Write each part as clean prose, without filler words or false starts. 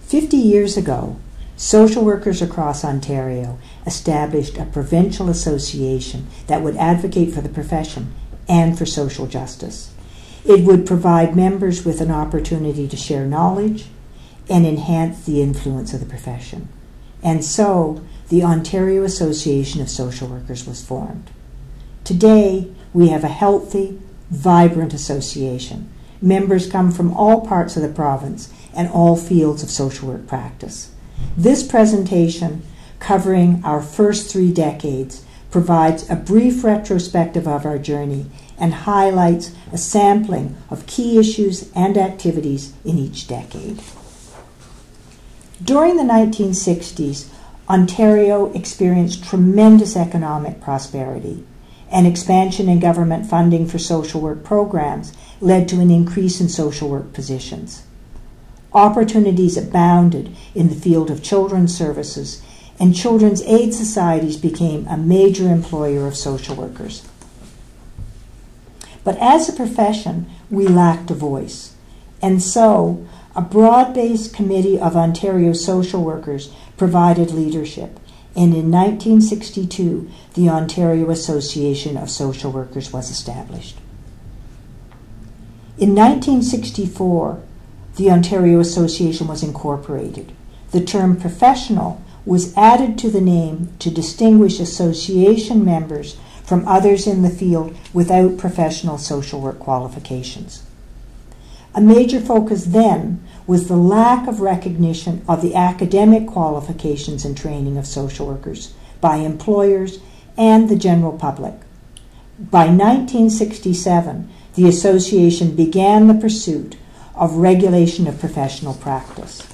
50 years ago, social workers across Ontario established a provincial association that would advocate for the profession and for social justice. It would provide members with an opportunity to share knowledge and enhance the influence of the profession. And so, the Ontario Association of Social Workers was formed. Today, we have a healthy, vibrant association. Members come from all parts of the province and all fields of social work practice. This presentation, covering our first 3 decades, provides a brief retrospective of our journey and highlights a sampling of key issues and activities in each decade. During the 1960s, Ontario experienced tremendous economic prosperity, and expansion in government funding for social work programs led to an increase in social work positions. Opportunities abounded in the field of children's services, and children's aid societies became a major employer of social workers. But as a profession, we lacked a voice, and so a broad-based committee of Ontario social workers provided leadership, and in 1962, the Ontario Association of Social Workers was established. In 1964, the Ontario Association was incorporated. The term professional was added to the name to distinguish association members from others in the field without professional social work qualifications. A major focus then was the lack of recognition of the academic qualifications and training of social workers by employers and the general public. By 1967, the association began the pursuit of regulation of professional practice.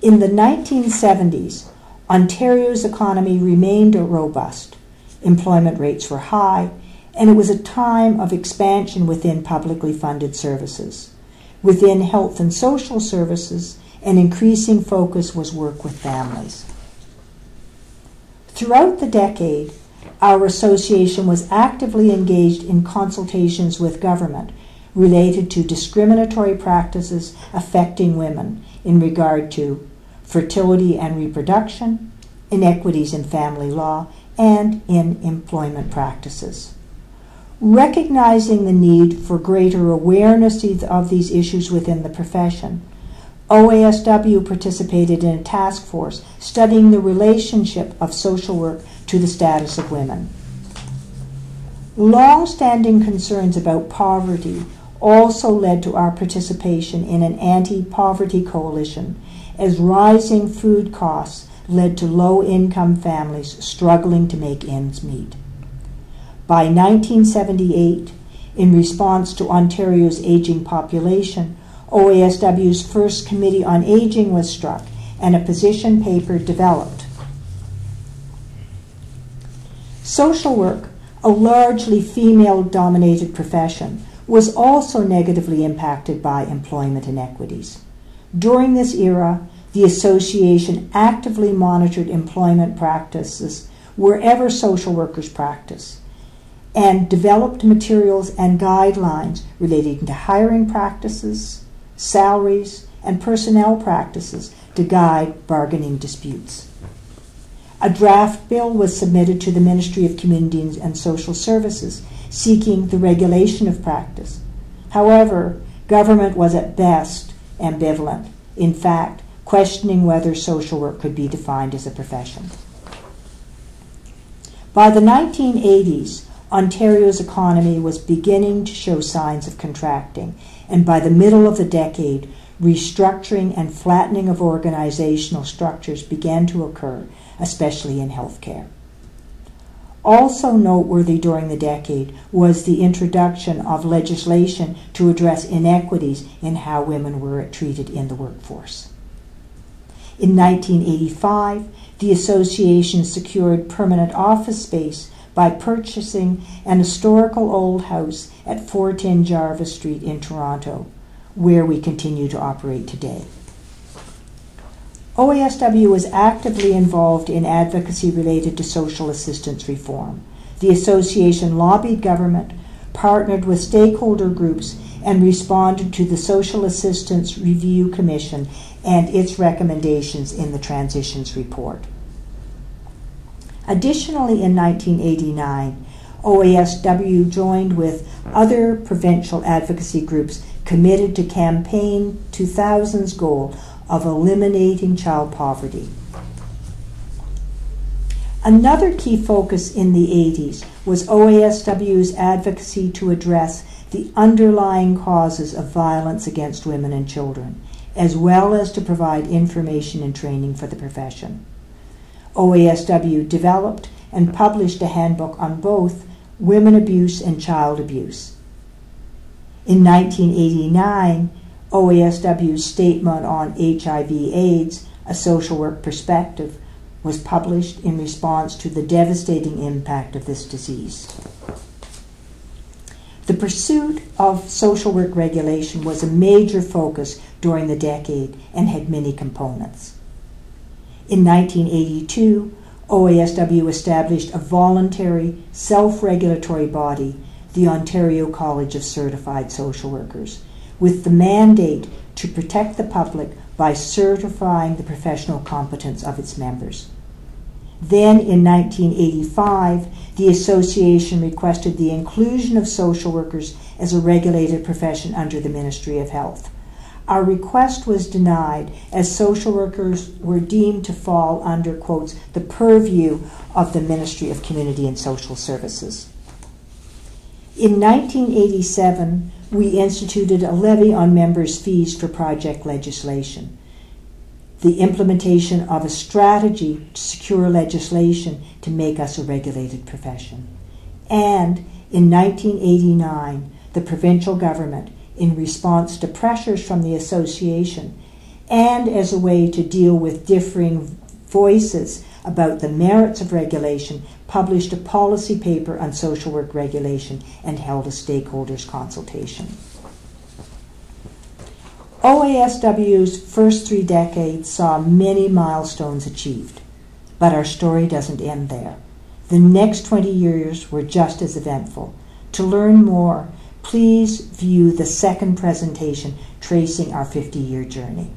In the 1970s, Ontario's economy remained robust. Employment rates were high, and it was a time of expansion within publicly funded services. Within health and social services, an increasing focus was work with families. Throughout the decade, our association was actively engaged in consultations with government related to discriminatory practices affecting women in regard to fertility and reproduction, inequities in family law, and in employment practices. Recognizing the need for greater awareness of these issues within the profession, OASW participated in a task force studying the relationship of social work to the status of women. Long-standing concerns about poverty also led to our participation in an anti-poverty coalition, as rising food costs led to low-income families struggling to make ends meet. By 1978, in response to Ontario's aging population, OASW's first Committee on Aging was struck and a position paper developed. Social work, a largely female-dominated profession, was also negatively impacted by employment inequities. During this era, the association actively monitored employment practices wherever social workers practice, and developed materials and guidelines relating to hiring practices, salaries, and personnel practices to guide bargaining disputes. A draft bill was submitted to the Ministry of Community and Social Services seeking the regulation of practice. However, government was at best ambivalent, in fact, questioning whether social work could be defined as a profession. By the 1980s, Ontario's economy was beginning to show signs of contracting, and by the middle of the decade, restructuring and flattening of organizational structures began to occur, especially in healthcare. Also noteworthy during the decade was the introduction of legislation to address inequities in how women were treated in the workforce. In 1985, the association secured permanent office space by purchasing an historical old house at 410 Jarvis Street in Toronto, where we continue to operate today. OASW was actively involved in advocacy related to social assistance reform. The association lobbied government, partnered with stakeholder groups, and responded to the Social Assistance Review Commission and its recommendations in the Transitions Report. Additionally, in 1989, OASW joined with other provincial advocacy groups committed to Campaign 2000's goal of eliminating child poverty. Another key focus in the 80s was OASW's advocacy to address the underlying causes of violence against women and children, as well as to provide information and training for the profession. OASW developed and published a handbook on both women abuse and child abuse. In 1989, OASW's Statement on HIV/AIDS, A Social Work Perspective, was published in response to the devastating impact of this disease. The pursuit of social work regulation was a major focus during the decade and had many components. In 1982, OASW established a voluntary, self-regulatory body, the Ontario College of Certified Social Workers, with the mandate to protect the public by certifying the professional competence of its members. Then, in 1985, the association requested the inclusion of social workers as a regulated profession under the Ministry of Health. Our request was denied as social workers were deemed to fall under, quotes, the purview of the Ministry of Community and Social Services. In 1987, we instituted a levy on members' fees for project legislation, the implementation of a strategy to secure legislation to make us a regulated profession. And in 1989, the provincial government, in response to pressures from the association and as a way to deal with differing voices about the merits of regulation, published a policy paper on social work regulation and held a stakeholders consultation. OASW's first 3 decades saw many milestones achieved, but our story doesn't end there. The next 20 years were just as eventful. To learn more, please view the second presentation tracing our 50-year journey.